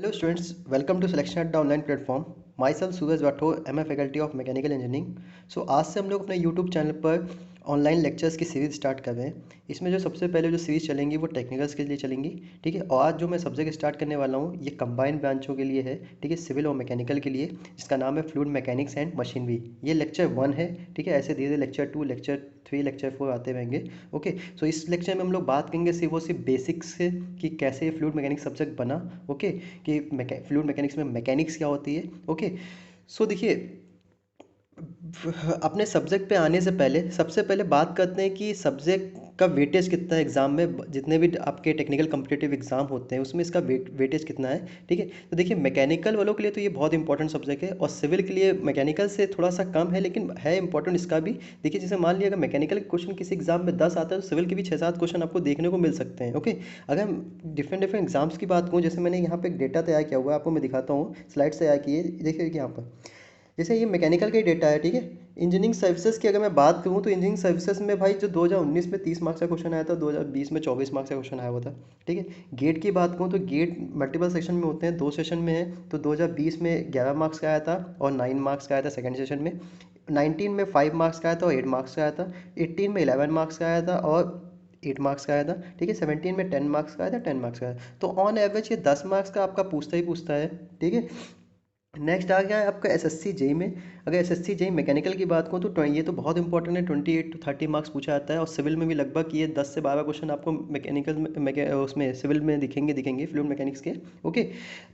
Hello students, welcome to Selection at the online platform. Myself Suraj Rathore, I'm a faculty of mechanical engineering. So आज से हम लोग अपने YouTube channel पर online lectures की series start कर रहे हैं। इसमें जो सबसे पहले जो सीरीज़ चलेंगी वो टेक्निकल्स के लिए चलेंगी, ठीक है। और आज जो मैं सब्जेक्ट स्टार्ट करने वाला हूँ ये कंबाइंड ब्रांचों के लिए है, ठीक है, सिविल और मैकेनिकल के लिए, जिसका नाम है फ्लूइड मैकेनिक्स एंड मशीनरी। ये लेक्चर 1 है, ठीक है। ऐसे धीरे धीरे लेक्चर 2, लेक्चर 3, लेक्चर 4 आते रहेंगे। ओके, सो इस लेक्चर में हम लोग बात करेंगे सिर्फ बेसिक्स से कि कैसे ये फ्लूइड मैकेनिक्स सब्जेक्ट बना। ओके, कि फ्लूइड मैकेनिक्स में मैकेनिक्स क्या होती है। ओके, सो देखिए, अपने सब्जेक्ट पे आने से पहले सबसे पहले बात करते हैं कि सब्जेक्ट का वेटेज कितना है एग्ज़ाम में। जितने भी आपके टेक्निकल कम्पिटिटिव एग्ज़ाम होते हैं उसमें इसका वेटेज कितना है, ठीक है। तो देखिए, मैकेनिकल वालों के लिए तो ये बहुत इंपॉर्टेंट सब्जेक्ट है और सिविल के लिए मैकेनिकल से थोड़ा सा कम है, लेकिन है इंपॉर्टेंट इसका भी। देखिए, जैसे मान लिया अगर मैकेनिकल क्वेश्चन किसी एग्जाम में 10 आता है तो सिविल के भी 6-7 क्वेश्चन आपको देखने को मिल सकते हैं। ओके, अगर हम डिफरेंट डिफरेंट एग्जाम्स की बात करूँ, जैसे मैंने यहाँ पे एक डेटा तैयार किया हुआ है, आपको मैं दिखाता हूँ, स्लाइड तैयार की है, देखिए यहाँ पर। जैसे ये मैकेनिकल का ही डेटा है, ठीक है। इंजीनियरिंग सर्विसेज की अगर मैं बात करूँ तो इंजीनियरिंग सर्विसेज में भाई जो 2019 में 30 मार्क्स का क्वेश्चन आया था, 2020 में 24 मार्क्स का क्वेश्चन आया हुआ था, ठीक है। गेट की बात करूँ तो गेट मल्टीपल सेक्शन में होते हैं, 2 सेशन में है, तो 2020 में 11 मार्क्स का आया था और 9 मार्क्स का आया था सेकेंड सेशन में। 19 में 5 मार्क्स का आया था और 8 मार्क्स का आया था। 18 में 11 मार्क्स का आया था और 8 मार्क्स का आया था, ठीक है। 17 में 10 मार्क्स का आया था, 10 मार्क्स का आया था। तो ऑन एवरेज ये 10 मार्क्स का आपका पूछता ही पूछता है, ठीक है। नेक्स्ट आ गया है आपका एसएससी जेई में। अगर एसएससी जेई मैकेनिकल की बात करूँ तो ये तो बहुत इंपॉर्टेंट है, 28 to 30 मार्क्स पूछा जाता है और सिविल में भी लगभग ये 10 से 12 क्वेश्चन आपको मैकेनिकल में उसमें सिविल में दिखेंगे फ्लूइड मैकेनिक्स के। ओके,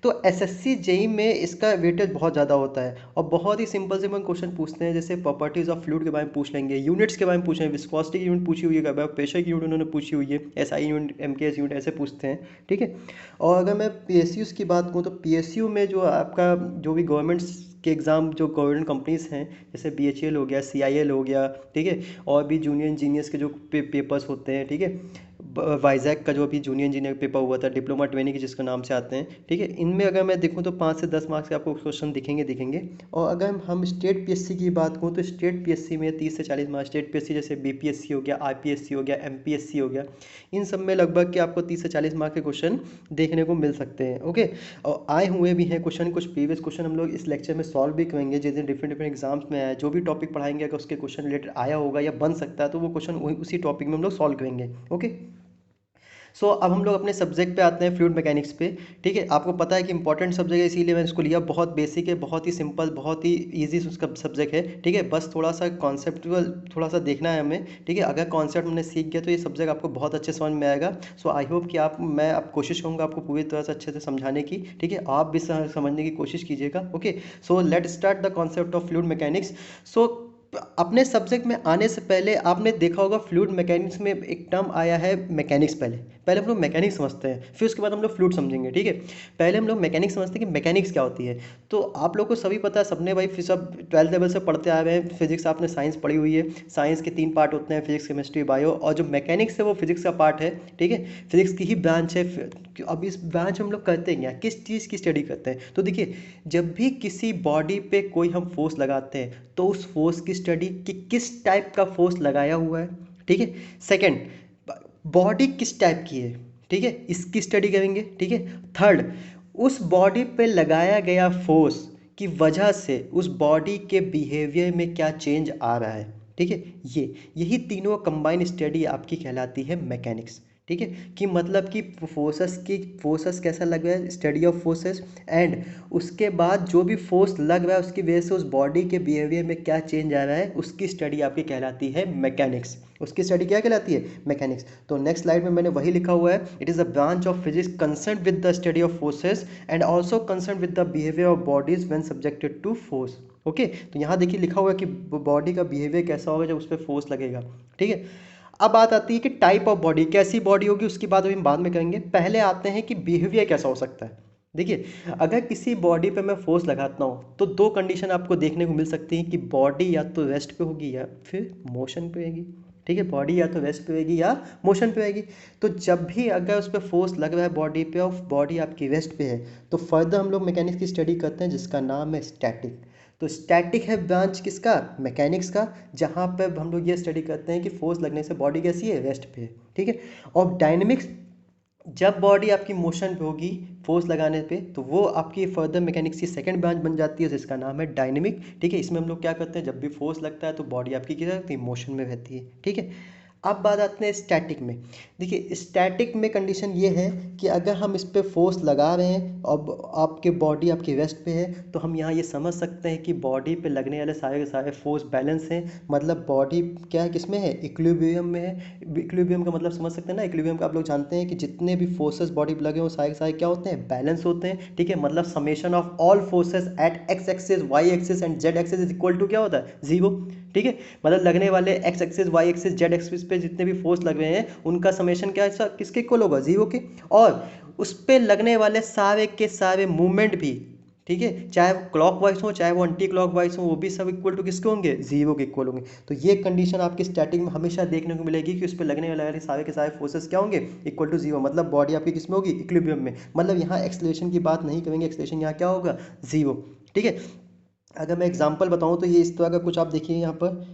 तो एसएससी जेई में इसका वेटेज बहुत ज़्यादा होता है और बहुत ही सिंपल सिंपल क्वेश्चन पूछते हैं, जैसे प्रॉपर्टीज़ ऑफ फ्लूइड के बारे में पूछ लेंगे, यूनिट्स के बारे में पूछेंगे, विस्कोसिटी की यूनिट पूछी हुई है, प्रेशर की यूनिट उन्होंने पूछी हुई है, एसआई यूनिट, एमकेएस यूनिट, ऐसे पूछते हैं, ठीक है। और अगर मैं पीएसयूज़ की बात करूँ तो पीएसयू में जो आपका जो भी गवर्नमेंट्स के एग्ज़ाम जो गवर्नमेंट कंपनीज़ हैं, जैसे बीएचईएल हो गया, सीआईएल हो गया, ठीक है। और भी जूनियर इंजीनियर्स के जो पेपर्स होते हैं, ठीक है। वाइजैक का जो अभी जूनियर इंजीनियर पेपर हुआ था, डिप्लोमा ट्रेनिंग के जिसका नाम से आते हैं, ठीक है। इनमें अगर मैं देखूँ तो 5 से 10 मार्क्स के आपको क्वेश्चन दिखेंगे। और अगर हम स्टेट पीएससी की बात करूँ तो स्टेट पीएससी में 30 से 40 मार्क्स, स्टेट पीएससी जैसे बीपीएससी हो गया, आईपीएससी हो गया, एमपीएससी हो गया, इन सब में लगभग के आपको 30 से 40 मार्क्स के क्वेश्चन देखने को मिल सकते हैं। ओके, और आए हुए भी हैं क्वेश्चन, कुछ प्रीवियस क्वेश्चन हम लोग इस लेक्चर में सॉल्व भी करेंगे, जिस दिन डिफरेंट डिफरेंट एग्जाम्स में आया जो भी टॉपिक पढ़ाएंगे अगर उसके क्वेश्चन रिलेटेड आया होगा या बन सकता है तो वो क्वेश्चन उसी टॉपिक में हम लोग सॉल्व करेंगे। ओके, सो अब हम लोग अपने सब्जेक्ट पे आते हैं, फ्लूइड मैकेनिक्स पे, ठीक है। आपको पता है कि इंपॉर्टेंट सब्जेक्ट है, इसीलिए मैंने इसको लिया। बहुत बेसिक है, बहुत ही सिंपल, बहुत ही ईजी उसका सब्जेक्ट है, ठीक है। बस थोड़ा सा कॉन्सेप्चुअल थोड़ा सा देखना है हमें, ठीक है। अगर कॉन्सेप्ट हमने सीख गया तो ये सब्जेक्ट आपको बहुत अच्छे समझ में आएगा। सो आई होप कि मैं आप कोशिश करूँगा आपको पूरी तरह से अच्छे से समझाने की, ठीक है। आप भी समझने की कोशिश कीजिएगा। Okay, so let start the concept of fluid mechanics. So अपने सब्जेक्ट में आने से पहले आपने देखा होगा फ्लूइड मैकेनिक्स में एक टर्म आया है मैकेनिक्स। पहले पहले हम लोग मैकेनिक्स समझते हैं, फिर उसके बाद हम लोग फ्लूइड समझेंगे, ठीक है। पहले हम लोग मैकेनिक्स समझते हैं कि मैकेनिक्स क्या होती है। तो आप लोग को सभी पता है, सबने भाई फिर सब 12th लेवल से पढ़ते आ रहे हैं, फिजिक्स आपने साइंस पढ़ी हुई है। साइंस के 3 पार्ट होते हैं, फिजिक्स, केमिस्ट्री, बायो, और जो मैकेनिक्स है वो फिजिक्स का पार्ट है, ठीक है। फिजिक्स की ही ब्रांच है। अब इस ब्रांच में हम लोग करते हैं क्या, किस चीज़ की स्टडी करते हैं, तो देखिए, जब भी किसी बॉडी पे कोई हम फोर्स लगाते हैं तो उस फोर्स की स्टडी कि किस टाइप का फोर्स लगाया हुआ है, ठीक है। सेकंड, बॉडी किस टाइप की है, ठीक है, इसकी स्टडी करेंगे, ठीक है। थर्ड, उस बॉडी पे लगाया गया फोर्स की वजह से उस बॉडी के बिहेवियर में क्या चेंज आ रहा है, ठीक है। यही तीनों कंबाइन स्टडी आपकी कहलाती है मैकेनिक्स, ठीक है। कि मतलब कि फोर्सेस कैसा लग रहा है, स्टडी ऑफ फोर्सेस, एंड उसके बाद जो भी फोर्स लग रहा है उसकी वजह से उस बॉडी के बिहेवियर में क्या चेंज आ रहा है, उसकी स्टडी आपकी कहलाती है मैकेनिक्स। उसकी स्टडी क्या कहलाती है, मैकेनिक्स। तो नेक्स्ट स्लाइड में मैंने वही लिखा हुआ है, it is a branch of physics concern with the study of forces and also concern with the behaviour of bodies when subjected to force. Okay, तो यहाँ देखिए लिखा हुआ है कि बॉडी का बिहेवियर कैसा होगा जब उस पर फोर्स लगेगा, ठीक है। अब बात आती है कि टाइप ऑफ बॉडी, कैसी बॉडी होगी उसकी बात अभी हम बाद में करेंगे। पहले आते हैं कि बिहेवियर कैसा हो सकता है। देखिए, अगर किसी बॉडी पे मैं फोर्स लगाता हूँ तो 2 कंडीशन आपको देखने को मिल सकती हैं कि बॉडी या तो रेस्ट पे होगी या फिर मोशन पे होगी, ठीक है। बॉडी या तो रेस्ट पे होगी या मोशन पे होगी। तो जब भी अगर उस पर फोर्स लग रहा है बॉडी पे और बॉडी आपकी रेस्ट पे है तो फर्दर हम लोग मैकेनिक्स की स्टडी करते हैं जिसका नाम है स्टैटिक। तो स्टैटिक है ब्रांच किसका, मैकेनिक्स का, जहाँ पर हम लोग ये स्टडी करते हैं कि फोर्स लगने से बॉडी कैसी है, रेस्ट पे है, ठीक है। और डायनेमिक्स, जब बॉडी आपकी मोशन पे होगी फोर्स लगाने पे, तो वो आपकी फर्दर मैकेनिक्स की सेकंड ब्रांच बन जाती है जिसका नाम है डायनेमिक। ठीक है, इसमें हम लोग क्या करते हैं, जब भी फोर्स लगता है तो बॉडी आपकी क्या रहती है, मोशन में रहती है। ठीक है, अब बात आते हैं स्टैटिक में। देखिए स्टैटिक में कंडीशन ये है कि अगर हम इस पे फोर्स लगा रहे हैं, अब आपके बॉडी आपकी रेस्ट पे है, तो हम यहाँ ये समझ सकते हैं कि बॉडी पे लगने वाले सारे के सारे फोर्स बैलेंस हैं। मतलब बॉडी क्या है, किसमें है, इक्विलिब्रियम में है। इक्विलिब्रियम का मतलब समझ सकते हैं ना, इक्विलिब्रियम का आप लोग जानते हैं कि जितने भी फोर्सेस बॉडी पे लगे हो सारे के सारे क्या होते हैं, बैलेंस होते हैं। ठीक है, मतलब summation of all forces at X axis, Y axis and Z axis is equal to क्या होता है, जीरो। ठीक है, मतलब लगने वाले X axis, Y axis, Z axis पे जितने भी फोर्स लग रहे हैं उनका समेशन क्या है, किसके इक्वल होगा, जीरो के। और उस पे लगने वाले सारे के सारे मूवमेंट भी, ठीक है, चाहे वो क्लॉक वाइज हो चाहे वो एंटी क्लॉक वाइज हो, वो भी सब इक्वल टू किसके होंगे, जीरो के इक्वल होंगे। तो ये कंडीशन आपकी स्टैटिक में हमेशा देखने को मिलेगी कि उस पर लगने वाले सारे के सारे फोर्सेस क्या होंगे, इक्वल टू जीरो। मतलब बॉडी आपकी किस में होगी, इक्विलिब्रियम में। मतलब यहाँ एक्सेलरेशन की बात नहीं करेंगे, एक्सेलरेशन यहाँ क्या होगा, जीरो। ठीक है, अगर मैं एग्जांपल बताऊं तो ये इस तरह का कुछ आप देखिए यहाँ पर,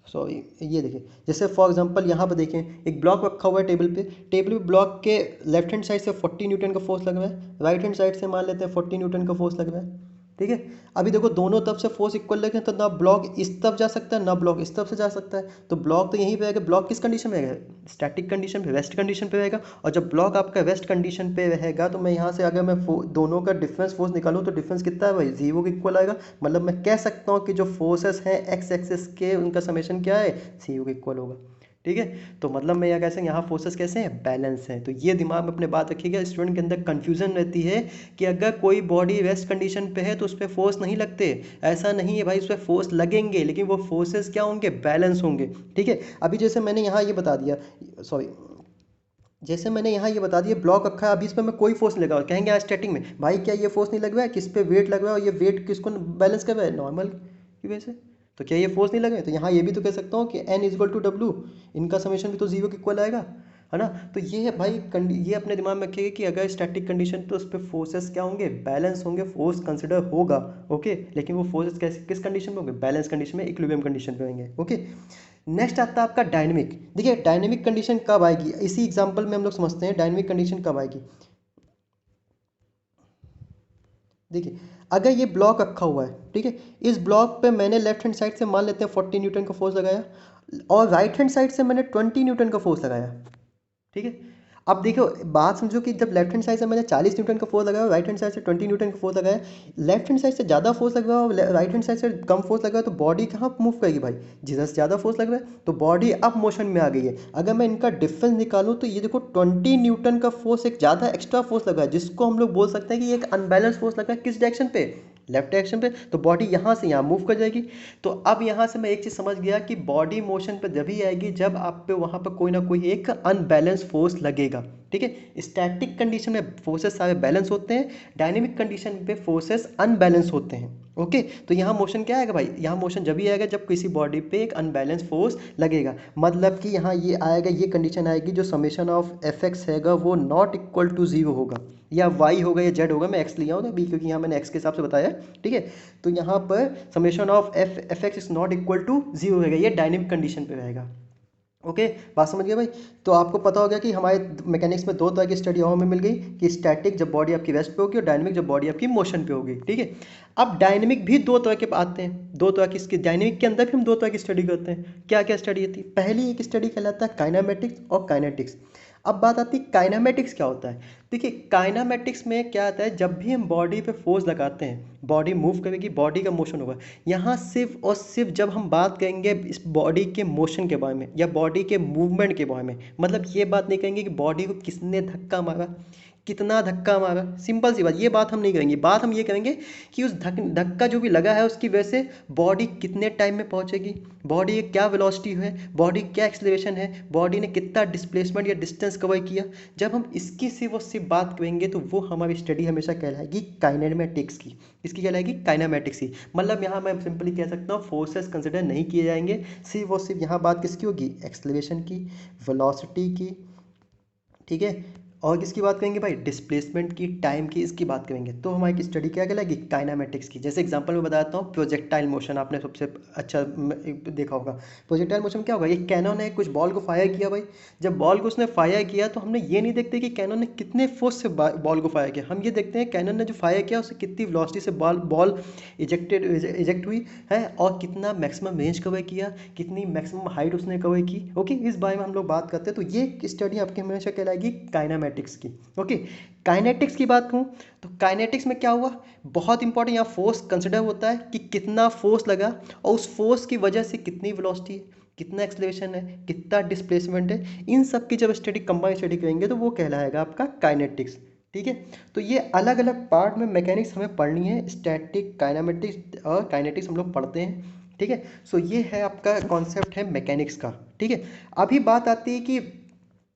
सॉरी ये देखिए, जैसे फॉर एग्जांपल यहाँ पर देखें, एक ब्लॉक रखा हुआ है टेबल पे ब्लॉक के लेफ्ट हैंड साइड से 40 न्यूटन का फोर्स लग रहा है, राइट हैंड साइड से मान लेते हैं 40 न्यूटन का फोर्स लग रहा है। ठीक है, अभी देखो दोनों तरफ से फोर्स इक्वल लगे तो ना ब्लॉक इस तरफ जा सकता है ना ब्लॉक इस तरफ से जा सकता है, तो ब्लॉक तो यहीं पे रहेगा। ब्लॉक किस कंडीशन में रहेगा, स्टैटिक कंडीशन पे, रेस्ट कंडीशन पे रहेगा। और जब ब्लॉक आपका रेस्ट कंडीशन पे रहेगा तो मैं यहाँ से अगर मैं दोनों का डिफरेंस फोर्स निकालूँ तो डिफरेंस कितना है भाई, जीरो के इक्वल आएगा। मतलब मैं कह सकता हूँ कि जो फोर्सेस हैं एक्स एक्सिस के, उनका समेशन क्या है, जीरो के इक्वल होगा। ठीक है, तो मतलब मैं यह कैसे, यहाँ फोर्सेस कैसे हैं, बैलेंस हैं। तो ये दिमाग में अपने बात रखिएगा, स्टूडेंट के अंदर कंफ्यूजन रहती है कि अगर कोई बॉडी रेस्ट कंडीशन पे है तो उस पर फोर्स नहीं लगते। ऐसा नहीं है भाई, उस पर फोर्स लगेंगे लेकिन वो फोर्सेस क्या होंगे, बैलेंस होंगे। ठीक है, अभी जैसे मैंने यहाँ ये बता दिया, सॉरी, जैसे मैंने यहाँ ये बता दिया ब्लॉक रखा है, अभी इस पर मैं कोई फोर्स नहीं लगा, कहेंगे आज स्टैटिक में भाई क्या ये फोर्स नहीं लग रहा है, किस पे वेट लग रहा है और ये वेट किसको बैलेंस कर रहा है, नॉर्मल की वजह से, तो क्या ये फोर्स नहीं लगे। तो यहाँ ये भी तो कह सकता हूँ कि एन इजक्वल टू डब्ल्यू, इनका समेशन भी तो जीरो के इक्वल आएगा, है ना। तो ये है भाई ये अपने दिमाग में रखिएगा कि अगर स्टैटिक कंडीशन तो उस पर फोर्सेस क्या होंगे, बैलेंस होंगे, फोर्स कंसिडर होगा। ओके, लेकिन वो फोर्सेस कैसे किस कंडीशन में होंगे, बैलेंस कंडीशन में, इक्विलिब्रियम कंडीशन पे होंगे। ओके, नेक्स्ट आता है आपका डायनेमिक। देखिए डायनेमिक कंडीशन कब आएगी, इसी एग्जांपल में हम लोग समझते हैं डायनेमिक कंडीशन कब आएगी। देखिए अगर ये ब्लॉक रखा हुआ है, ठीक है, इस ब्लॉक पे मैंने लेफ्ट हैंड साइड से मान लेते हैं 40 न्यूटन का फोर्स लगाया और राइट हैंड साइड से मैंने 20 न्यूटन का फोर्स लगाया। ठीक है, अब देखो बात समझो कि जब लेफ्ट हैंड साइड से मैंने 40 न्यूटन का फोर्स लगाया, राइट हैंड साइड से 20 न्यूटन का फोर्स लगाया, लेफ्ट हैंड साइड से ज़्यादा फोर्स लग रहा है और राइट हैंड साइड से कम फोर्स लग रहा है, तो बॉडी कहाँ मूव करेगी भाई, जिधर से ज़्यादा फोर्स लग रहा है तो बॉडी अब मोशन में आ गई है। अगर मैं इनका डिफरेंस निकालूँ तो ये देखो 20 न्यूटन का फोर्स एक ज़्यादा एक्स्ट्रा फोर्स लगा है, जिसको हम लोग बोल सकते हैं कि एक अनबैलेंस फोर्स लगा है, किस डायरेक्शन पे, लेफ्ट डायरेक्शन पे, तो बॉडी यहाँ से यहाँ मूव कर जाएगी। तो अब यहाँ से मैं एक चीज़ समझ गया कि बॉडी मोशन पे जब ही आएगी जब आप पे वहाँ पर कोई ना कोई एक अनबैलेंस फोर्स लगेगा। ठीक है, स्टैटिक कंडीशन में फोर्सेस सारे बैलेंस होते हैं, डायनेमिक कंडीशन पे फोर्सेस अनबैलेंस होते हैं। ओके, तो यहाँ मोशन क्या आएगा भाई, यहाँ मोशन जब ही आएगा जब किसी बॉडी पे एक अनबैलेंस फोर्स लगेगा। मतलब कि यहाँ ये आएगा, ये कंडीशन आएगी जो समेशन ऑफ एफ एक्स हैगा वो नॉट इक्वल टू जीरो होगा, या वाई होगा या जेड होगा, मैं एक्स लिया हूँ तो बी क्योंकि यहाँ मैंने एक्स के हिसाब से बताया। ठीक है, तो यहाँ पर summation of F X is not equal to zero रहेगा, ये डायनेमिक कंडीशन पे रहेगा। ओके, बात समझ गया भाई। तो आपको पता हो गया कि हमारे मैकेनिक्स में दो तरह की स्टडी और हमें मिल गई कि स्टैटिक जब बॉडी आपकी रेस्ट पे होगी और डायनेमिक जब बॉडी आपकी मोशन पे होगी। ठीक है, अब डायनेमिक भी दो तरह के आते हैं, दो तरह की, इसके डायनेमिक के अंदर भी हम दो तरह की स्टडी करते हैं। क्या क्या स्टडी होती है, पहली एक स्टडी कहलाता है काइनामेटिक्स और काइनेटिक्स। अब बात आती है काइनामेटिक्स क्या होता है। देखिए काइनामेटिक्स में क्या आता है, जब भी हम बॉडी पे फोर्स लगाते हैं बॉडी मूव करेगी, बॉडी का मोशन होगा। यहाँ सिर्फ और सिर्फ जब हम बात करेंगे इस बॉडी के मोशन के बारे में या बॉडी के मूवमेंट के बारे में, मतलब ये बात नहीं कहेंगे कि बॉडी को किसने धक्का मारा, कितना धक्का मारा, सिंपल सी बात, ये बात हम नहीं करेंगे। बात हम ये करेंगे कि उस धक्का जो भी लगा है उसकी वजह से बॉडी कितने टाइम में पहुंचेगी, बॉडी की क्या वेलोसिटी है, बॉडी क्या एक्सेलरेशन है, बॉडी ने कितना डिस्प्लेसमेंट या डिस्टेंस कवर किया। जब हम इसकी सिर्फ और सिर्फ बात करेंगे तो वो हमारी स्टडी हमेशा कहलाएगी काइनेमेटिक्स की। इसकी कहलाएगी काइनेमेटिक्स की। मतलब यहाँ मैं सिंपली कह सकता हूँ फोर्सेस कंसिडर नहीं किए जाएंगे, सिर्फ और सिर्फ यहाँ बात किसकी होगी, एक्सेलरेशन की, वेलोसिटी की, ठीक है, और किसकी बात करेंगे भाई, डिस्प्लेसमेंट की, टाइम की, इसकी बात करेंगे। तो हमारी स्टडी क्या कहलाएगी, काइनामेटिक्स की। जैसे एग्जांपल में बताता हूँ, प्रोजेक्टाइल मोशन आपने सबसे अच्छा देखा होगा। प्रोजेक्टाइल मोशन क्या होगा, एक कैनन है, कुछ बॉल को फायर किया भाई। जब बॉल को उसने फायर किया तो हमने ये नहीं देखते कि कैनन ने कितने फोर्स से बॉल को फायर किया, हम ये देखते हैं कैनन ने जो फायर किया उससे कितनी वेलोसिटी से बॉल बॉल इजेक्ट हुई है, और कितना मैक्सिमम रेंज कवर किया, कितनी मैक्सिमम हाइट उसने कवर की। ओके, इस बारे में हम लोग बात करते हैं। तो ये स्टडी आपकी हमेशा कहलाएगी काइनामेटिक्स की। ओके, काइनेटिक्स की बात करूँ तो काइनेटिक्स में क्या हुआ, बहुत इंपॉर्टेंट, यहाँ फोर्स कंसिडर होता है कि कितना फोर्स लगा और उस फोर्स की वजह से कितनी वेलोसिटी है, कितना एक्सेलरेशन है, कितना डिस्प्लेसमेंट है। इन सब की जब स्टडी कंबाइन स्टडी करेंगे तो वो कहलाएगा आपका काइनेटिक्स। ठीक है, तो ये अलग अलग पार्ट में मैकेनिक्स हमें पढ़नी है, स्टैटिक, काइनेमेटिक्स और काइनेटिक्स हम लोग पढ़ते हैं। ठीक है, सो ये है आपका कॉन्सेप्ट है मैकेनिक्स का। ठीक है, अभी बात आती है कि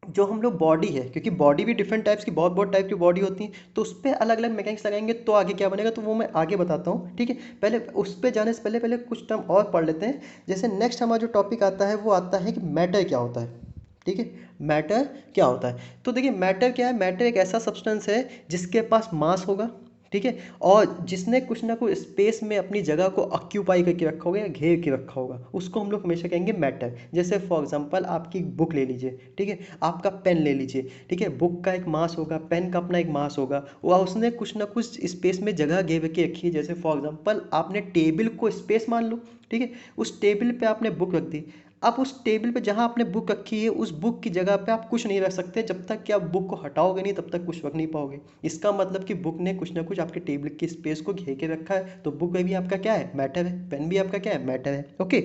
जो हम लोग बॉडी है, क्योंकि बॉडी भी डिफरेंट टाइप्स की, बहुत बहुत टाइप की बॉडी होती है, तो उस पर अलग अलग मैकेनिक्स लगाएंगे तो आगे क्या बनेगा, तो वो मैं आगे बताता हूँ। ठीक है, पहले उस पर जाने से पहले पहले कुछ टर्म और पढ़ लेते हैं। जैसे नेक्स्ट हमारा जो टॉपिक आता है वो आता है कि मैटर क्या होता है। ठीक है, मैटर क्या होता है, तो देखिए मैटर क्या है, मैटर एक ऐसा सब्सटेंस है जिसके पास मास होगा। ठीक है, और जिसने कुछ ना कुछ स्पेस में अपनी जगह को ऑक्यूपाई करके रखा होगा या घेर के रखा होगा, उसको हम लोग हमेशा कहेंगे मैटर। जैसे फॉर एग्जांपल आपकी बुक ले लीजिए, ठीक है, आपका पेन ले लीजिए। ठीक है, बुक का एक मास होगा, पेन का अपना एक मास होगा, वह उसने कुछ ना कुछ स्पेस में जगह घेर के रखी है। जैसे फॉर एग्जांपल आपने टेबल को स्पेस मान लो, ठीक है, उस टेबल पे आपने बुक रख दी। अब उस टेबल पे जहाँ आपने बुक रखी है, उस बुक की जगह पे आप कुछ नहीं रख सकते, जब तक कि आप बुक को हटाओगे नहीं तब तक कुछ रख नहीं पाओगे। इसका मतलब कि बुक ने कुछ ना कुछ आपके टेबल की स्पेस को घेर के रखा है, तो बुक भी आपका क्या है, मैटर है, पेन भी आपका क्या है, मैटर है। ओके,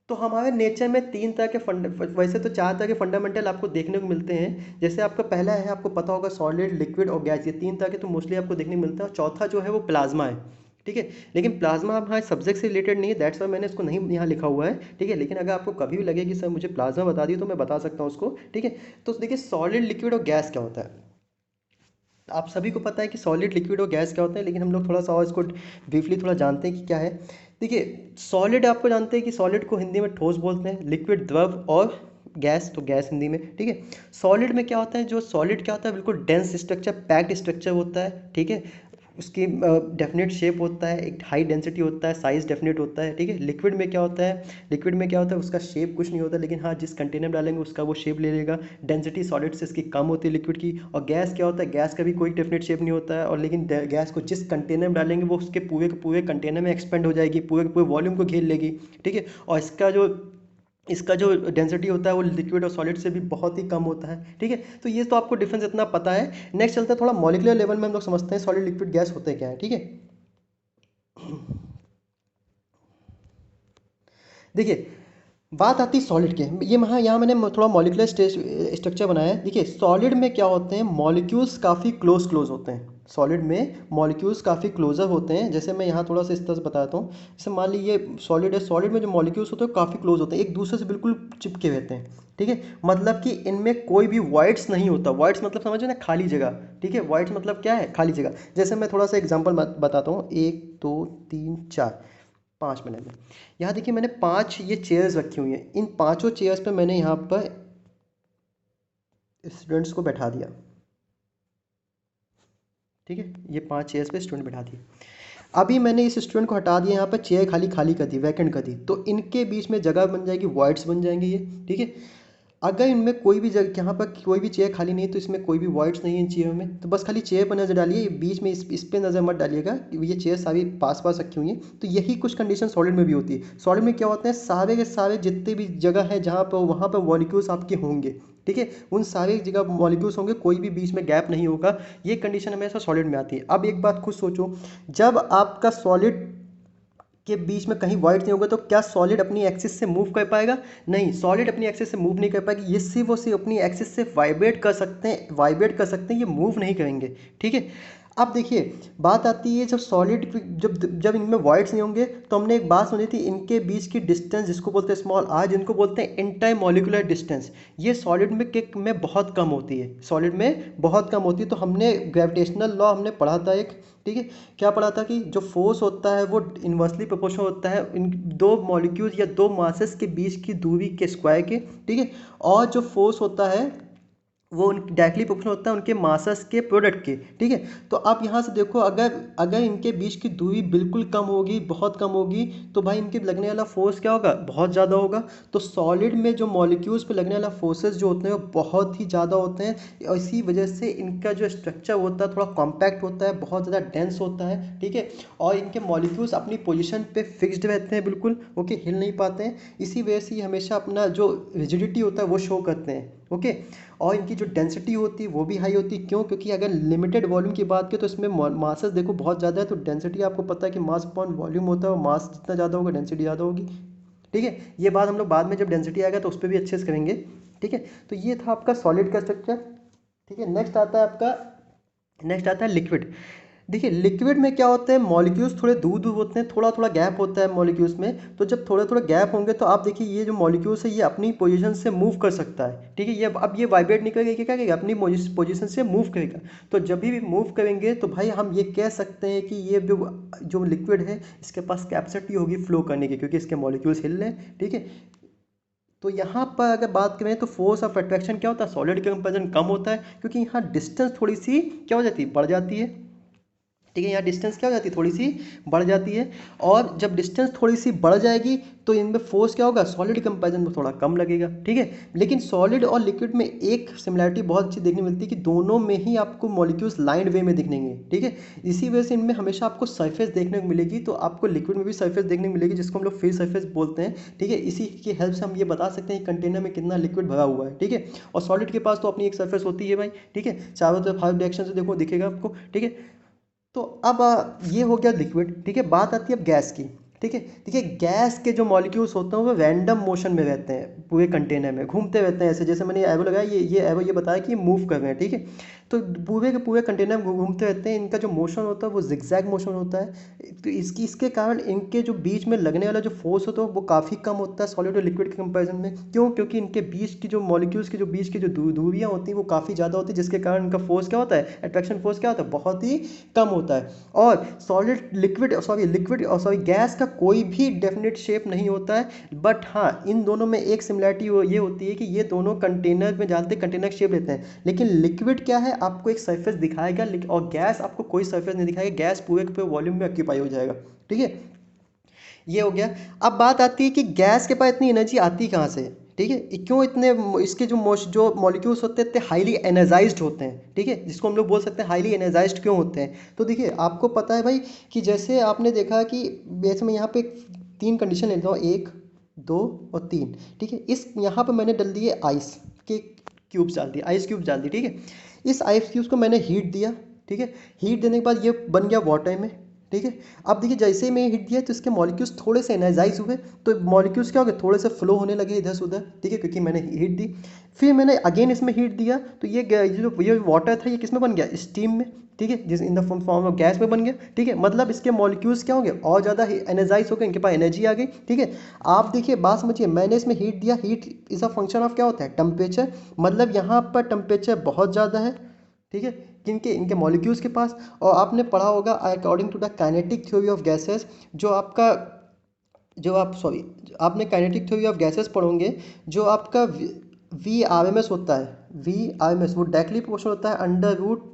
तो हमारे नेचर में तीन तरह के वैसे तो चार तरह के फंडामेंटल आपको देखने को मिलते हैं। जैसे आपका पहला है, आपको पता होगा, सॉलिड, लिक्विड और गैस, ये तीन तरह के तो मोस्टली आपको देखने को मिलता है। और चौथा जो है वो प्लाज्मा है। ठीक है, लेकिन प्लाज्मा हमारे सब्जेक्ट से रिलेटेड नहीं है, दैट्स वाई मैंने इसको नहीं यहाँ लिखा हुआ है। ठीक है, लेकिन अगर आपको कभी भी लगे कि सर मुझे प्लाज्मा बता दिए तो मैं बता सकता हूँ उसको। ठीक है, तो देखिए सॉलिड, लिक्विड और गैस क्या होता है। आप सभी को पता है कि सॉलिड, लिक्विड और गैस क्या होता है, लेकिन हम लोग थोड़ा सा और इसको ब्रीफली थोड़ा जानते हैं कि क्या है। देखिए सॉलिड आपको जानते हैं कि सॉलिड को हिंदी में ठोस बोलते हैं, लिक्विड द्रव, और गैस तो गैस हिंदी में। ठीक है, सॉलिड में क्या होता है, जो सॉलिड क्या होता है, बिल्कुल डेंस स्ट्रक्चर, पैक्ड स्ट्रक्चर होता है। ठीक है, उसकी डेफिनेट शेप होता है, एक हाई डेंसिटी होता है, साइज डेफिनेट होता है। ठीक है, लिक्विड में क्या होता है, लिक्विड में क्या होता है, उसका शेप कुछ नहीं होता, लेकिन हाँ जिस कंटेनर में डालेंगे उसका वो शेप ले लेगा। डेंसिटी सॉलिड से इसकी कम होती है लिक्विड की। और गैस क्या होता है, गैस का भी कोई डेफिनेट शेप नहीं होता है, और लेकिन गैस को जिस कंटेनर में डालेंगे वो उसके पूरे के पूरे कंटेनर में एक्सपेंड हो जाएगी, पूरे के पूरे वॉल्यूम को घेर लेगी। ठीक है, और इसका जो डेंसिटी होता है वो लिक्विड और सॉलिड से भी बहुत ही कम होता है। ठीक है, तो ये तो आपको डिफरेंस इतना पता है। नेक्स्ट चलता है थोड़ा मॉलिक्यूलर लेवल में, हम लोग समझते हैं सॉलिड, लिक्विड, गैस होते क्या है। ठीक है, देखिए बात आती है सॉलिड के, ये यहाँ मैंने थोड़ा मॉलिक्यूलर स्ट्रक्चर बनाया है। देखिए सॉलिड में क्या होते हैं, मॉलिक्यूल्स काफ़ी क्लोज क्लोज होते हैं। सॉलिड में मॉलिक्यूल्स काफ़ी क्लोजर होते हैं। जैसे मैं यहाँ थोड़ा सा इस तरह से बताता हूँ, जैसे मान लीजिए सॉलिड है, सॉलिड में जो मॉलिक्यूल्स होते हैं काफ़ी क्लोज होते हैं, एक दूसरे से बिल्कुल चिपके रहते हैं। ठीक है, मतलब कि इनमें कोई भी वॉइड्स नहीं होता। वॉइड्स मतलब समझो ना, खाली जगह। ठीक है, वॉइड्स मतलब क्या है, खाली जगह। जैसे मैं थोड़ा सा एग्जाम्पल बताता हूँ, 1 2 3 4 5 मिनट में। यहाँ देखिए मैंने 5 ये चेयर्स रखी हुई हैं, इन पांचों चेयर्स पे मैंने यहाँ पर स्टूडेंट्स को बैठा दिया। ठीक है, ये 5 चेयर्स पे स्टूडेंट बैठा दिए। अभी मैंने इस स्टूडेंट को हटा दिया, यहाँ पर चेयर खाली खाली कर दी, वैकेंट कर दी, तो इनके बीच में जगह बन जाएगी, वॉइड्स बन जाएंगे ये। ठीक है, अगर इनमें कोई भी जगह, यहाँ पर कोई भी चेयर खाली नहीं है, तो इसमें कोई भी वॉइड्स नहीं है इन चेयर में, तो बस खाली चेयर पर नजर डालिए, बीच में इस पे नज़र मत डालिएगा कि ये चेयर सारी पास पास रखी हुई हैं। तो यही कुछ कंडीशन सॉलिड में भी होती है। सॉलिड में क्या होते हैं, सारे के सारे जितने भी जगह है जहाँ पर, वहाँ पर मॉलिक्यूल्स आपके होंगे। ठीक है, उन सारे जगह मॉलिक्यूल्स होंगे, कोई भी बीच में गैप नहीं होगा। ये कंडीशन हमेशा सॉलिड में आती है। अब एक बात खुद सोचो, जब आपका सॉलिड के बीच में कहीं वॉइड नहीं होगा तो क्या सॉलिड अपनी एक्सिस से मूव कर पाएगा, नहीं, सॉलिड अपनी एक्सिस से मूव नहीं कर पाएगी। ये सिर्फ और सिर्फ अपनी एक्सिस से वाइब्रेट कर सकते हैं, वाइब्रेट कर सकते हैं, ये मूव नहीं करेंगे। ठीक है, अब देखिए बात आती है, जब सॉलिड, जब जब इनमें वॉइड्स नहीं होंगे, तो हमने एक बात सुनी थी, इनके बीच की डिस्टेंस जिसको बोलते हैं स्मॉल आर, जिनको बोलते हैं इंटर मॉलिकुलर डिस्टेंस, ये सॉलिड में किक में बहुत कम होती है, सॉलिड में बहुत कम होती है। तो हमने ग्रेविटेशनल लॉ हमने पढ़ा था एक। ठीक है, क्या पढ़ा था कि जो फोर्स होता है वो इन्वर्सली प्रोपोर्शनल होता है इन दो मॉलिक्यूल्स या दो मासेस के बीच की दूरी के स्क्वायर के। ठीक है, और जो फोर्स होता है वो उन डायरेक्टली प्रोपोर्शनल होता है उनके मासेस के प्रोडक्ट के, ठीक है। तो आप यहाँ से देखो, अगर अगर इनके बीच की दूरी बिल्कुल कम होगी, बहुत कम होगी, तो भाई इनके लगने वाला फोर्स क्या होगा, बहुत ज़्यादा होगा। तो सॉलिड में जो मॉलिक्यूल्स पे लगने वाला फोर्सेस जो होते हैं वो बहुत ही ज़्यादा होते हैं, और इसी वजह से इनका जो स्ट्रक्चर होता है थोड़ा कॉम्पैक्ट होता है, बहुत ज़्यादा डेंस होता है, ठीक है। और इनके मॉलिक्यूल्स अपनी पोजिशन पर फिक्स्ड रहते हैं बिल्कुल, ओके, हिल नहीं पाते हैं। इसी वजह से ये हमेशा अपना जो रिजिडिटी होता है वो शो करते हैं, ओके। और इनकी जो डेंसिटी होती है वो भी हाई होती है, क्यों, क्योंकि अगर लिमिटेड वॉल्यूम की बात करें तो इसमें मासेस देखो बहुत ज़्यादा है, तो डेंसिटी आपको पता है कि मास अपॉन वॉल्यूम होता है, और मास जितना ज़्यादा होगा डेंसिटी ज़्यादा होगी, ठीक है। ये बात हम लोग बाद में जब डेंसिटी आएगा तो उस पर भी अच्छे से करेंगे, ठीक है। तो ये था आपका सॉलिड का स्ट्रक्चर, ठीक है। नेक्स्ट आता है लिक्विड। देखिए लिक्विड में क्या होता है, मॉलिक्यूल्स थोड़े दूर दूर होते हैं, थोड़ा थोड़ा गैप होता है मॉलिक्यूल्स में। तो जब थोड़े थोड़े गैप होंगे तो आप देखिए ये जो मॉलिक्यूल्स है ये अपनी पोजीशन से मूव कर सकता है, ठीक है। ये अब ये वाइब्रेट नहीं करेगा, क्या करेगा, अपनी पोजीशन से मूव करेगा। तो जब भी मूव करेंगे तो भाई हम ये कह सकते हैं कि ये जो लिक्विड है इसके पास कैपेसिटी होगी फ्लो करने की, क्योंकि इसके मॉलिक्यूल्स हिल रहे हैं, ठीक है। तो यहाँ पर अगर बात करें तो फोर्स ऑफ अट्रैक्शन क्या होता है, सॉलिड के कंपेरिजन कम होता है, क्योंकि यहाँ डिस्टेंस थोड़ी सी क्या हो जाती है, बढ़ जाती है, ठीक है। यहाँ डिस्टेंस क्या हो जाती है, थोड़ी सी बढ़ जाती है। और जब डिस्टेंस थोड़ी सी बढ़ जाएगी तो इनमें फोर्स क्या होगा, सॉलिड कंपैरिजन में थोड़ा कम लगेगा, ठीक है। लेकिन सॉलिड और लिक्विड में एक सिमिलरिटी बहुत अच्छी देखने मिलती है कि दोनों में ही आपको मॉलिक्यूल्स लाइन वे में दिखेंगे, ठीक है। इसी वजह से इनमें हमेशा आपको सरफेस देखने को मिलेगी, तो आपको लिक्विड में भी सरफेस देखने को मिलेगी, जिसको हम लोग फ्री सरफेस बोलते हैं, ठीक है। इसी की हेल्प से हम ये बता सकते हैं कि कंटेनर में कितना लिक्विड भरा हुआ है, ठीक है। और सॉलिड के पास तो अपनी एक सरफेस होती है भाई, ठीक है, चारों तरफ हर डायरेक्शन से देखो दिखेगा आपको, ठीक है। तो अब ये हो गया लिक्विड, ठीक है। बात आती है अब गैस की, ठीक है। देखिए गैस के जो मॉलिक्यूल्स होते हैं वो रैंडम मोशन में रहते हैं, पूरे कंटेनर में घूमते रहते हैं, ऐसे जैसे मैंने एरो लगाया, ये एरो ये बताया कि ये मूव कर रहे हैं, ठीक है। तो पूरे के पूरे कंटेनर में घूमते रहते हैं, इनका जो मोशन होता है वो जिगजैग मोशन होता है। तो इसके कारण इनके जो बीच में लगने वाला जो फोर्स होता है वो काफ़ी कम होता है सॉलिड और लिक्विड के कंपेरिजन में, क्यों, क्योंकि इनके बीच की जो मॉलिक्यूल्स के जो बीच की जो दूरियां होती हैं वो काफ़ी ज़्यादा होती है, जिसके कारण इनका फोर्स क्या होता है, अट्रैक्शन फोर्स क्या होता है, बहुत ही कम होता है। और लिक्विड और सॉरी गैस का कोई भी डेफिनेट शेप नहीं होता है, बट हाँ इन दोनों में एक सिमिलरिटी ये होती है कि ये दोनों कंटेनर में जानते हैं, कंटेनर शेप लेते हैं, लेकिन लिक्विड क्या है, आपको एक सरफेस दिखाएगा, और गैस आपको कोई सरफेस नहीं दिखाएगा, गैस पूरे के पूरे वॉल्यूम में ऑक्यूपाई हो जाएगा, ठीक है। ये हो गया। अब बात आती है कि गैस के पास इतनी एनर्जी आती कहाँ से, ठीक है। क्यों इतने इसके जो मॉलिक्यूल्स होते हैं इतने हाईली एनर्जाइज्ड होते हैं, ठीक है, जिसको हम लोग बोल सकते हैं हाईली एनर्जाइज्ड क्यों होते हैं। तो देखिए आपको पता है भाई कि जैसे आपने देखा कि वैसे मैं यहाँ पे तीन कंडीशन लेता हूँ, एक, दो और तीन, ठीक है। इस यहाँ पे मैंने डाल दिए आइस के क्यूब्स डाल दिए, आइस क्यूब्स डाल दिए, ठीक है। इस आइस क्यूब्स को मैंने हीट दिया, ठीक है। हीट देने के बाद ये बन गया वाटर में, ठीक है। अब देखिए जैसे ही मैं हिट दिया तो इसके मॉलिक्यूल्स थोड़े से एनर्जाइज हुए, तो मॉलिक्यूल्स क्या हो गए, थोड़े से फ्लो होने लगे इधर से उधर, ठीक है, क्योंकि मैंने हीट दी। फिर मैंने अगेन इसमें हीट दिया तो ये वाटर था ये किस में बन गया, स्टीम में, ठीक है, जिस in the form of gas में बन गया, ठीक है। मतलब इसके मॉलिक्यूल्स क्या हो गए, और ज़्यादा एनर्जाइज हो गए, इनके पास एनर्जी आ गई, ठीक है। आप देखिए बात समझिए, मैंने इसमें हीट दिया, heat is a function of क्या होता है, टेम्परेचर, मतलब यहाँ पर टेम्परेचर बहुत ज़्यादा है, ठीक है, किनके, इनके मॉलिक्यूल्स के पास। और आपने पढ़ा होगा according to the kinetic theory of gases, जो आपका जो आप सॉरी आपने काइनेटिक थ्योरी ऑफ गैसेस पढ़ोगे, जो आपका वी आर एम एस होता है, वी आर एम एस वो डायरेक्टली प्रोपोर्शनल होता है अंडर रूट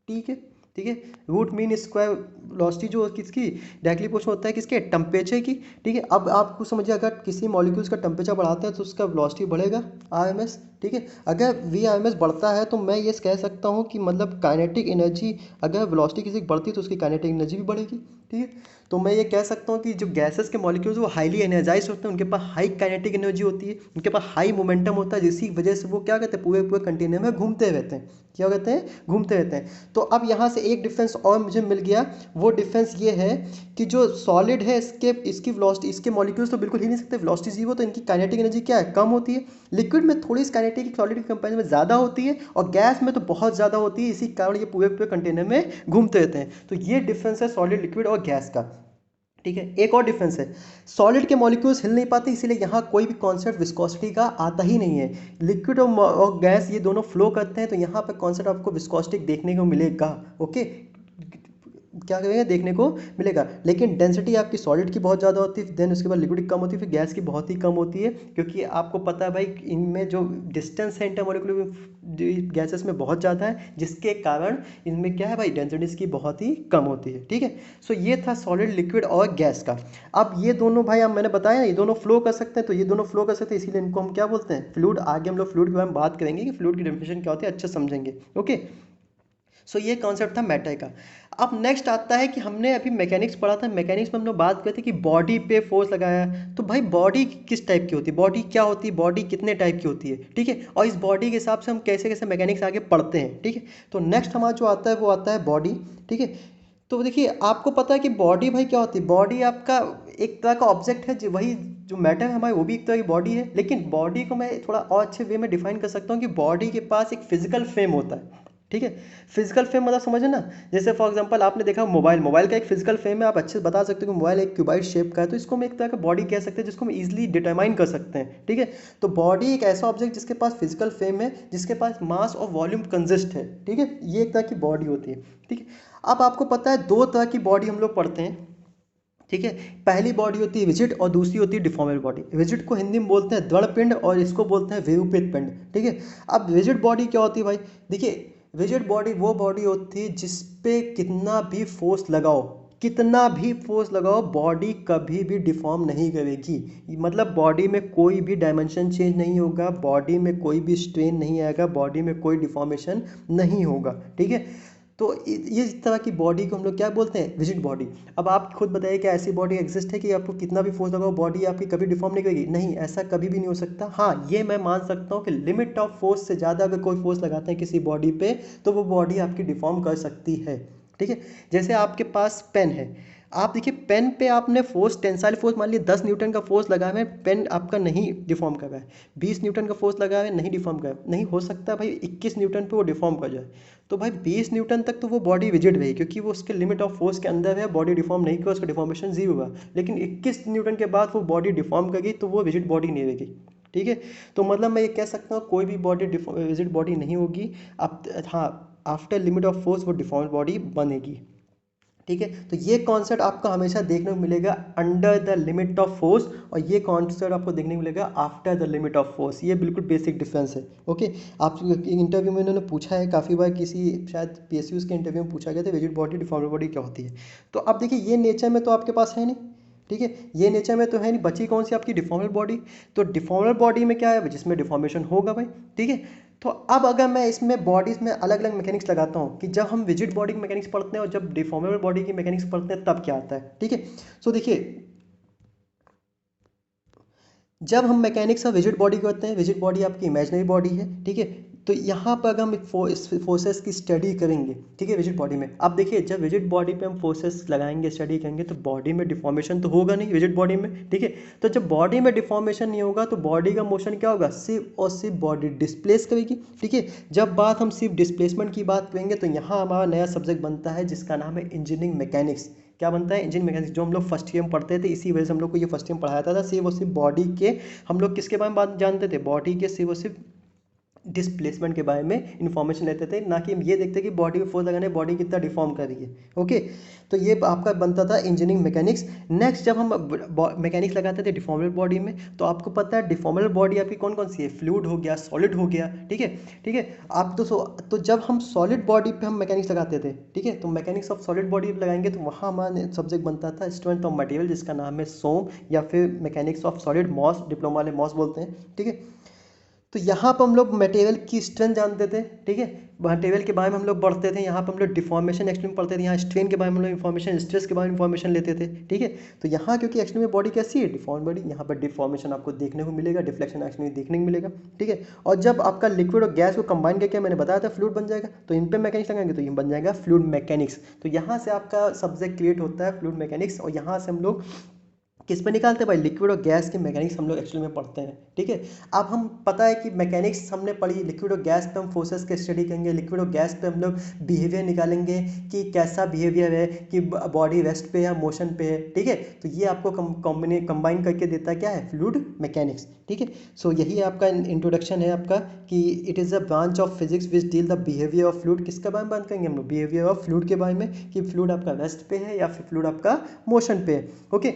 टी के, ठीक है। रूट मीन स्क्वायर वेलोसिटी जो किसकी डायरेक्टली प्रोपोर्शनल होता है, किसके, टेम्परेचर की, ठीक है। अब आपको समझिए अगर किसी मॉलिक्यूल्स का टेम्परेचर बढ़ाते हैं तो उसका वेलोसिटी बढ़ेगा, आर एम एस, ठीक है। अगर वी आर एम एस बढ़ता है तो मैं ये कह सकता हूँ कि मतलब काइनेटिक एनर्जी, अगर वेलोसिटी किसी की बढ़ती है तो उसकी काइनेटिक एनर्जी भी बढ़ेगी, ठीक है। तो मैं ये कह सकता हूँ कि जो गैसेस के मॉलिक्यूल्स वो हाईली एनर्जाइज होते हैं, उनके पास हाई काइनेटिक एनर्जी होती है, उनके पास हाई मोमेंटम होता है, जिसकी वजह से वो क्या कहते हैं, पूरे पूरे कंटेनर में घूमते रहते हैं, क्या कहते हैं, घूमते रहते हैं। तो अब यहाँ से एक डिफरेंस और मुझे मिल गया, वो डिफरेंस ये है कि जो सॉलिड है इसकी वेलोसिटी, इसके मॉलिक्यूल्स तो बिल्कुल ही नहीं सकते, वेलोसिटी जीरो, तो इनकी काइनेटिक एनर्जी क्या है, कम होती है। लिक्विड में थोड़ी सी काइनेटिक सॉलिड के कंपेरिजन में ज़्यादा होती है, और गैस में तो बहुत ज़्यादा होती है, इसी कारण ये पूरे पूरे कंटेनर में घूमते रहते हैं। तो ये डिफरेंस है सॉलिड, लिक्विड और गैस का, ठीक है। एक और डिफरेंस है, सॉलिड के मॉलिक्यूल्स हिल नहीं पाते, इसीलिए यहाँ कोई भी कॉन्सेप्ट विस्कोसिटी का आता ही नहीं है। लिक्विड और गैस ये दोनों फ्लो करते हैं, तो यहाँ पर कॉन्सेप्ट आपको विस्कोसिटी देखने को मिलेगा, ओके। क्या करेंगे देखने को मिलेगा। लेकिन डेंसिटी आपकी सॉलिड की बहुत ज़्यादा होती है, देन उसके बाद लिक्विड की कम होती है, फिर गैस की बहुत ही कम होती है, क्योंकि आपको पता है भाई इनमें जो डिस्टेंस है इंटरमोलिकुलर गैसेस में बहुत ज़्यादा है, जिसके कारण इनमें क्या है भाई डेंसिटी इसकी बहुत ही कम होती है। ठीक है, सो ये था सॉलिड, लिक्विड और गैस का। अब ये दोनों भाई अब मैंने बताया ये दोनों फ्लो कर सकते हैं, तो ये दोनों फ्लो कर सकते हैं, इसीलिए इनको हम क्या बोलते हैं फ्लूइड। आगे हम लोग फ्लूइड के बारे में बात करेंगे कि फ्लूइड की डेफिनेशन क्या होती है, अच्छा समझेंगे। ओके, सो ये कॉन्सेप्ट था मैटर का। अब नेक्स्ट आता है कि हमने अभी मैकेनिक्स पढ़ा था, मैकेनिक्स में हम लोग बात करते कि बॉडी पे फोर्स लगाया, तो भाई बॉडी किस टाइप की होती है, बॉडी क्या होती है, बॉडी कितने टाइप की होती है। ठीक है, और इस बॉडी के हिसाब से हम कैसे कैसे मैकेनिक्स आगे पढ़ते हैं। ठीक है, तो नेक्स्ट हमारा जो आता है वो आता है बॉडी। ठीक है, तो देखिए आपको पता है कि बॉडी भाई क्या होती है, बॉडी आपका एक तरह का ऑब्जेक्ट है, जो वही जो मैटर है हमारे वो भी एक तरह की बॉडी है, लेकिन बॉडी को मैं थोड़ा और अच्छे वे में डिफाइन कर सकता हूँ कि बॉडी के पास एक फिजिकल फ्रेम होता है। ठीक है, फिजिकल फ्रेम मतलब समझे ना, जैसे फॉर एग्जांपल आपने देखा मोबाइल, मोबाइल का एक फिजिकल फ्रेम है, आप अच्छे से बता सकते हो कि मोबाइल एक क्यूबाइड शेप का है, तो इसको हम एक तरह का बॉडी कह सकते हैं, जिसको हम इजीली डिटरमाइन कर सकते हैं। ठीक है, तो बॉडी एक ऐसा ऑब्जेक्ट जिसके पास फिजिकल फ्रेम है, जिसके पास मास और वॉल्यूम कंसिस्ट है। ठीक है, ये एक तरह की बॉडी होती है। ठीक है, अब आपको पता है दो तरह की बॉडी हम लोग पढ़ते हैं। ठीक है, पहली बॉडी होती है रिजिड और दूसरी होती है डिफॉर्मेबल बॉडी। रिजिड को हिंदी में बोलते हैं दृढ़ पिंड और इसको बोलते हैं विरूपित पिंड। ठीक है, अब रिजिड बॉडी क्या होती है भाई, देखिए रिजिड बॉडी वो बॉडी होती है जिस पे कितना भी फोर्स लगाओ, कितना भी फोर्स लगाओ बॉडी कभी भी डिफॉर्म नहीं करेगी। मतलब बॉडी में कोई भी डायमेंशन चेंज नहीं होगा, बॉडी में कोई भी स्ट्रेन नहीं आएगा, बॉडी में कोई डिफॉर्मेशन नहीं होगा। ठीक है, तो ये इस तरह की बॉडी को हम लोग क्या बोलते हैं, रिजिड बॉडी। अब आप खुद बताइए कि ऐसी बॉडी एग्जिस्ट है कि आपको कितना भी फोर्स लगाओ बॉडी आपकी कभी डिफॉर्म नहीं करेगी, नहीं, ऐसा कभी भी नहीं हो सकता। हाँ, ये मैं मान सकता हूँ कि लिमिट ऑफ फोर्स से ज़्यादा अगर कोई फोर्स लगाते हैं किसी बॉडी पे तो वो बॉडी आपकी डिफॉर्म कर सकती है। ठीक है, जैसे आपके पास पेन है, आप देखिए पेन पे आपने फोर्स, टेंसाइल फोर्स मान लीजिए 10 न्यूटन का फोर्स लगा है, पेन आपका नहीं डिफॉर्म कर रहा है। 20 न्यूटन का फोर्स लगा है, नहीं डिफॉर्म कर, नहीं हो सकता भाई 21 न्यूटन पे वो डिफॉर्म कर जाए। तो भाई 20 न्यूटन तक तो वो बॉडी रिजिड रही, क्योंकि वो उसके लिमिट ऑफ फोर्स के अंदर है, बॉडी डिफॉर्म नहीं किया, उसका डिफॉर्मेशन जीरो हुआ। लेकिन 21 न्यूटन के बाद वो बॉडी डिफॉर्म कर गई तो वो रिजिड बॉडी नहीं रहेगी। ठीक है, तो मतलब मैं ये कह सकता हूँ कोई भी बॉडी रिजिड बॉडी नहीं होगी। अब हाँ, आफ्टर लिमिट ऑफ फोर्स वो डिफॉर्म बॉडी बनेगी। ठीक है, तो ये कॉन्सेप्ट आपको हमेशा देखने को मिलेगा under the limit of force, और ये कॉन्सेप्ट आपको देखने को मिलेगा after the limit of force. ये बिल्कुल बेसिक डिफरेंस है। ओके, आप इंटरव्यू में इन्होंने पूछा है काफ़ी बार, किसी शायद पीएसयू के इंटरव्यू में पूछा गया था रिजिड बॉडी डिफॉर्मेबल बॉडी क्या होती है। तो अब देखिए ये नेचर में तो आपके पास है नहीं। ठीक है, ये नेचर में तो है नहीं, बची कौन सी आपकी डिफॉर्मेबल बॉडी। तो डिफॉर्मेबल बॉडी में क्या है, जिसमें डिफॉर्मेशन होगा भाई। ठीक है, तो अब अगर मैं इसमें बॉडीज़ में अलग अलग मैकेनिक्स लगाता हूँ कि जब हम रिजिड बॉडी की मैकेनिक्स पढ़ते हैं और जब डिफॉर्मेबल बॉडी की मैकेनिक्स पढ़ते हैं तब क्या आता है। ठीक है, सो देखिए जब हम मैकेनिक्स ऑफ रिजिड बॉडी करते हैं, रिजिड बॉडी आपकी इमेजिनरी बॉडी है। ठीक है, तो यहाँ पर अगर हम फोर्सेस की स्टडी करेंगे, ठीक है, रिजिड बॉडी में, अब देखिए जब रिजिड बॉडी पे हम फोर्सेस लगाएंगे, स्टडी करेंगे, तो बॉडी में डिफॉर्मेशन तो होगा नहीं रिजिड बॉडी में। ठीक है, तो जब बॉडी में डिफॉर्मेशन नहीं होगा तो बॉडी का मोशन क्या होगा, सिर्फ और सिर्फ बॉडी डिस्प्लेस करेगी। ठीक है, जब बात हम सिर्फ डिस्प्लेसमेंट की बात करेंगे तो यहाँ हमारा नया सब्जेक्ट बनता है जिसका नाम है इंजीनियरिंग मैकेनिक्स। क्या बनता है, इंजन मैकेनिक्स, जो हम लोग फर्स्ट ईयर में पढ़ते थे, इसी वजह से हम लोग को ये फर्स्ट ईयर में पढ़ाया था। सिर्फ और सिर्फ बॉडी के हम लोग किसके बारे में बात जानते थे, बॉडी के सिर्फ और सिर्फ डिस्प्लेसमेंट के बारे में इंफॉर्मेशन लेते थे, ना कि हम ये देखते कि बॉडी में फोर्स लगाने बॉडी कितना डिफॉर्म कर रही है। ओके, तो ये आपका बनता था इंजीनियरिंग मैकेनिक्स। नेक्स्ट जब हम मैकेनिक्स लगाते थे डिफॉर्मेबल बॉडी में, तो आपको पता है डिफॉर्मेबल बॉडी आपकी कौन कौन सी है, फ्लूइड हो गया, सॉलिड हो गया। ठीक है, ठीक है, आप तो जब हम सॉलिड बॉडी पे हम मैकेनिक्स लगाते थे, ठीक है, तो मैकेनिक्स ऑफ सॉलिड बॉडी लगाएंगे तो वहाँ हमारा सब्जेक्ट बनता था स्ट्रेंथ ऑफ मटेरियल, जिसका नाम है सोम, या फिर mechanics of solid MOS, diploma वाले मॉस बोलते हैं। ठीक है, तो यहाँ पर हम लोग मटेरियल की स्ट्रेंथ जानते थे। ठीक है, मटेरियल के बारे में हम लोग पढ़ते थे, यहाँ पर हम लोग डिफॉर्मेशन एक्सट्रीम पढ़ते थे, यहाँ स्ट्रेन के बारे में हम लोग इन्फॉर्मेशन, स्ट्रेस के बारे में इन्फॉर्मेशन लेते थे। ठीक है, तो यहाँ क्योंकि एक्चुअली में बॉडी कैसी है, डिफॉर्म बॉडी, यहाँ पर डिफॉर्मेशन आपको देखने को मिलेगा, डिफ्लेक्शन एक्चुअली देखने को मिलेगा। ठीक है, और जब आपका लिक्विड और गैस को कंबाइन करके मैंने बताया था फ्लूइड बन जाएगा, तो इन पर मैकेनिक्स लगाएंगे तो ये बन जाएगा फ्लूइड मैकेनिक्स। तो यहाँ से आपका सब्जेक्ट क्रिएट होता है फ्लूइड मैकेनिक्स, और यहाँ से हम लोग किस पे निकालते हैं भाई, लिक्विड और गैस के मैकेनिक्स हम लोग एक्चुअली में पढ़ते हैं, ठीक है। अब हम पता है कि मैकेनिक्स हमने पढ़ी, लिक्विड और गैस पे हम फोर्सेस के स्टडी करेंगे, लिक्विड और गैस पे हम लोग बिहेवियर निकालेंगे कि कैसा बिहेवियर है, कि बॉडी रेस्ट पे है मोशन पे है, ठीक है। तो ये आपको कंबाइन करके देता है क्या है, फ्लूइड मैकेनिक्स, ठीक है। सो यही आपका इंट्रोडक्शन है आपका कि it is a branch of physics which deal the behaviour of fluid. किसके बारे में बात करेंगे हम लोग, बिहेवियर ऑफ फ्लूइड के बारे में, कि फ्लूइड आपका रेस्ट पे है या फिर फ्लूइड आपका मोशन पे है, ओके।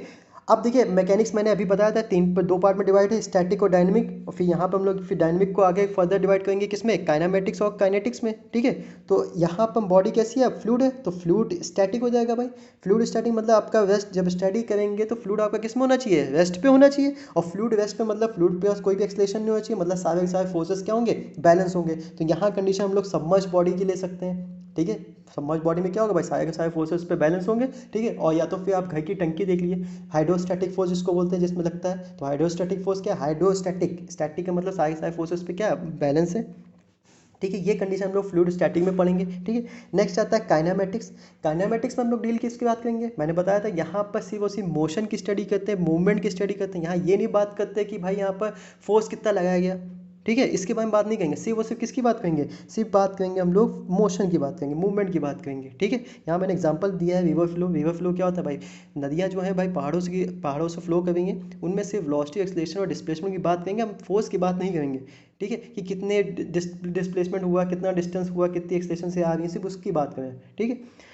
अब देखिए मैकेनिक्स मैंने अभी बताया था दो पार्ट में डिवाइड है, स्टैटिक और डायनेमिक, और फिर यहाँ पर हम लोग फिर डायनेमिक को आगे फर्दर डिवाइड करेंगे किसमें, काइनेमेटिक्स और काइनेटिक्स में, ठीक है। तो यहाँ पर बॉडी कैसी है, फ्लूइड है, तो फ्लूइड स्टैटिक हो जाएगा भाई। फ्लूइड स्टैटिक मतलब आपका रेस्ट, जब स्टडी करेंगे तो फ्लूइड आपका किस में होना चाहिए, रेस्ट पे होना चाहिए। और फ्लूइड रेस्ट पे मतलब फ्लूइड पे कोई भी एक्सलेशन नहीं होना चाहिए, मतलब सारे के सारे फोर्सेस क्या होंगे, बैलेंस होंगे। तो यहाँ कंडीशन हम लोग सबमर्ज बॉडी की ले सकते हैं, ठीक है। सबमर्ज बॉडी में क्या होगा भाई, सारे के सारे फोर्सेस पे बैलेंस होंगे, ठीक है। और या तो फिर आप घर की टंकी देख लीजिए, हाइड्रोस्टैटिक फोर्स जिसको बोलते हैं, जिसमें लगता है, तो हाइड्रोस्टैटिक फोर्स क्या है, हाइड्रोस्टैटिक, स्टैटिक का मतलब सारे के सारे फोर्सेस पे क्या बैलेंस है, ठीक है। ये कंडीशन हम लोग फ्लूइड स्टैटिक में पढ़ेंगे, ठीक है। नेक्स्ट आता है काइनेमेटिक्स। काइनेमेटिक्स में हम लोग डील किसकी बात करेंगे, मैंने बताया था यहाँ पर सिर्फ और सिर्फ मोशन की स्टडी करते हैं, मूवमेंट की स्टडी करते हैं। यहाँ ये नहीं बात करते कि भाई यहाँ पर फोर्स कितना लगाया गया, ठीक है, इसके बारे में बात नहीं करेंगे। सिर्फ और सिर्फ किसकी बात करेंगे, सिर्फ बात करेंगे हम लोग मोशन की बात करेंगे, मूवमेंट की बात करेंगे, ठीक है। यहाँ मैंने एग्जांपल दिया है रिवर फ्लो। रिवर फ्लो क्या होता है भाई, नदियाँ जो है भाई पहाड़ों से फ्लो करेंगे, उनमें सिर्फ वेलोसिटी, एक्सेलरेशन और डिस्प्लेसमेंट की बात करेंगे, हम फोर्स की बात नहीं करेंगे, ठीक है, कि कितने डिस्प्लेसमेंट हुआ, कितना डिस्टेंस हुआ, कितनी एक्सेलरेशन से आ रही है, सिर्फ उसकी बात करें, ठीक है।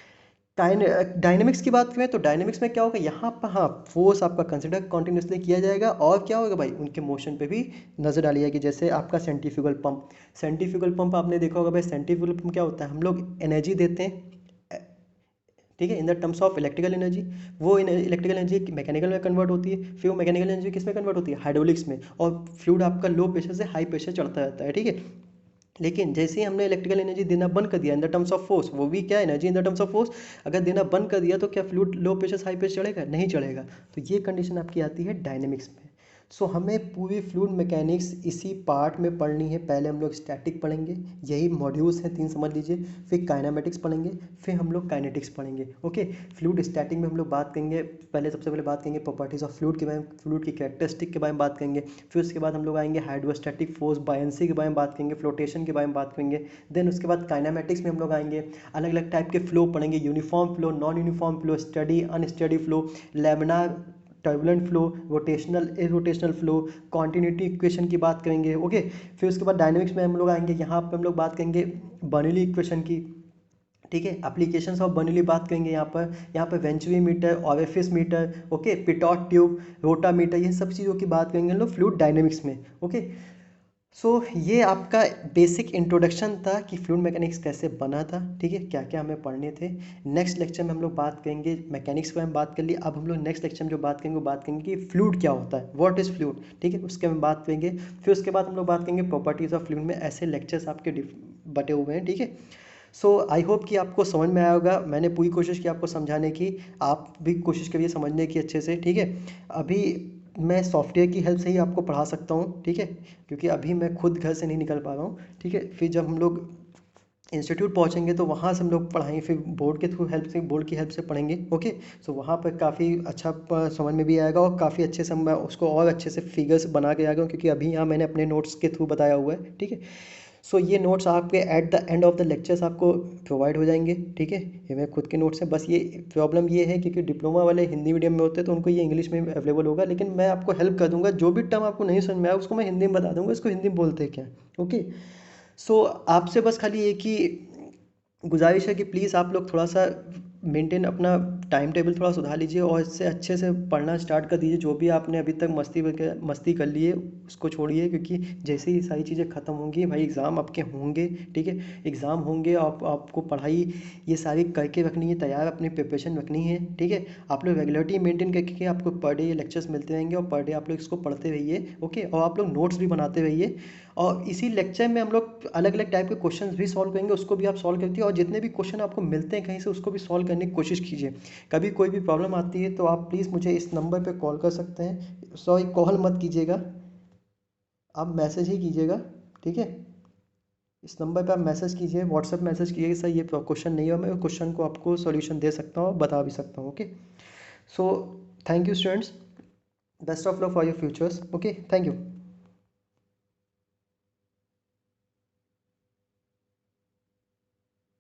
डायनेमिक्स की बात करें तो डायनेमिक्स में क्या होगा, यहाँ पर हाँ फोर्स आपका कंसिडर कॉन्टिन्यूसली किया जाएगा, और क्या होगा भाई, उनके मोशन पे भी नज़र डाली जाएगी। जैसे आपका सेंट्रीफ्यूगल पंप, सेंट्रीफ्यूगल पंप आपने देखा होगा भाई, सेंट्रीफ्यूगल पंप क्या होता है, हम लोग एनर्जी देते हैं, ठीक है, in the terms of electrical energy. वो इलेक्ट्रिकल एनर्जी मैकेनिकल में कन्वर्ट होती है, फिर वो मैकेनिकल एनर्जी किस में कन्वर्ट होती है, हाइड्रोलिक्स में, और फ्लूइड आपका लो प्रेशर से हाई प्रेशर चढ़ता रहता है, ठीक है। लेकिन जैसे ही हमने इलेक्ट्रिकल एनर्जी देना बंद कर दिया in the terms of force, वो भी क्या energy in the terms of force, अगर देना बंद कर दिया तो क्या fluid low pressure high pressure चढ़ेगा, नहीं चढ़ेगा। तो ये कंडीशन आपकी आती है डायनेमिक्स में। सो हमें पूरी फ्लूइड मैकेनिक्स इसी पार्ट में पढ़नी है। पहले हम लोग स्टैटिक पढ़ेंगे, यही मॉड्यूल्स हैं 3 समझ लीजिए, फिर काइनेमेटिक्स पढ़ेंगे, फिर हम लोग काइनेटिक्स पढ़ेंगे, ओके। फ्लूइड स्टैटिक में हम लोग बात करेंगे, पहले सबसे पहले बात करेंगे प्रॉपर्टीज ऑफ फ्लूइड के बारे में, फ्लूइड की कैरेक्टरिस्टिक के बारे में बात करेंगे। फिर उसके बाद हम लोग आएंगे हाइड्रोस्टैटिक फोर्स, बायंसी के बारे में बात करेंगे, फ्लोटेशन के बारे में बात करेंगे। देन उसके बाद काइनेमेटिक्स में हम लोग आएंगे, अलग अलग टाइप के फ्लो पढ़ेंगे, uniform flow, non uniform flow, study unsteady flow, laminar turbulent flow, rotational irrotational flow, continuity equation की बात करेंगे, ओके। फिर उसके बाद डायनेमिक्स में हम लोग आएंगे, यहाँ पे हम लोग बात करेंगे बर्नौली इक्वेशन की, ठीक है, एप्लीकेशंस ऑफ बर्नौली बात करेंगे यहाँ पर venturi meter, orifice meter, okay, pitot tube, रोटा मीटर, ये सब चीज़ों की बात करेंगे हम लोग फ्लूइड डायनेमिक्स में, ओके। सो ये आपका बेसिक इंट्रोडक्शन था कि फ्लूइड मैकेनिक्स कैसे बना था, ठीक है, क्या क्या हमें पढ़ने थे। नेक्स्ट लेक्चर में हम लोग बात करेंगे, मैकेनिक्स के बारे में बात कर ली, अब हम लोग नेक्स्ट लेक्चर में जो बात करेंगे वो बात करेंगे कि फ्लूइड क्या होता है, व्हाट इज़ फ्लूइड, ठीक है, उसके में बात करेंगे। फिर उसके बाद हम लोग बात करेंगे प्रॉपर्टीज़ ऑफ फ्लूइड में, ऐसे लेक्चर्स आपके बटे हुए हैं, ठीक है। सो आई होप कि आपको समझ में आया होगा, मैंने पूरी कोशिश की आपको समझाने की, आप भी कोशिश करिए समझने की अच्छे से, ठीक है। अभी मैं सॉफ्टवेयर की हेल्प से ही आपको पढ़ा सकता हूँ, ठीक है, क्योंकि अभी मैं खुद घर से नहीं निकल पा रहा हूँ, ठीक है। फिर जब हम लोग इंस्टीट्यूट पहुँचेंगे तो वहाँ से हम लोग पढ़ाएंगे, फिर बोर्ड के थ्रू हेल्प से, बोर्ड की हेल्प से पढ़ेंगे, ओके। सो वहाँ पर काफ़ी अच्छा समझ में भी आएगा, और काफ़ी अच्छे से मैं उसको और अच्छे से फिगर्स बना के आएगा, क्योंकि अभी यहाँ मैंने अपने नोट्स के थ्रू बताया हुआ है, ठीक है। सो ये नोट्स आपके at the end of the lectures आपको प्रोवाइड हो जाएंगे, ठीक है। ये मेरे खुद के नोट्स हैं, बस ये प्रॉब्लम ये है क्योंकि डिप्लोमा वाले हिंदी मीडियम में होते हैं तो उनको ये इंग्लिश में अवेलेबल होगा, लेकिन मैं आपको हेल्प कर दूंगा, जो भी टर्म आपको नहीं समझ में आया उसको मैं हिंदी में बता दूंगा, इसको हिंदी में बोलते हैं क्या, ओके। सो आपसे बस खाली एक ही गुजारिश है कि प्लीज़ आप लोग थोड़ा सा मेंटेन अपना टाइम टेबल थोड़ा सुधार लीजिए, और इससे अच्छे से पढ़ना स्टार्ट कर दीजिए। जो भी आपने अभी तक मस्ती कर ली है उसको छोड़िए, क्योंकि जैसे ही सारी चीज़ें ख़त्म होंगी भाई एग्ज़ाम आपके होंगे, ठीक है, एग्ज़ाम होंगे, आपको पढ़ाई ये सारी करके रखनी है, तैयार अपनी प्रिपरेशन रखनी है, ठीक है। आप लोग रेगुलरिटी मेंटेन करके आपको पर डे लेक्चर्स मिलते रहेंगे, और पर डे आप लोग इसको पढ़ते रहिए, ओके। और आप लोग नोट्स भी बनाते रहिए, और इसी लेक्चर में हम लोग अलग अलग टाइप के क्वेश्चंस भी सॉल्व करेंगे, उसको भी आप सॉल्व करती है, और जितने भी क्वेश्चन आपको मिलते हैं कहीं से उसको भी सॉल्व करने की कोशिश कीजिए। कभी कोई भी प्रॉब्लम आती है तो आप प्लीज़ मुझे इस नंबर पे कॉल कर सकते हैं, सॉरी कॉल मत कीजिएगा, आप मैसेज ही कीजिएगा, ठीक है। इस नंबर पे आप मैसेज कीजिए, व्हाट्सएप मैसेज कीजिए कि सर ये क्वेश्चन नहीं हुआ, मैं क्वेश्चन को आपको सॉल्यूशन दे सकता हूँ, बता भी सकता हूँ, okay. So thank you students. Best of luck for your futures. Okay, thank you.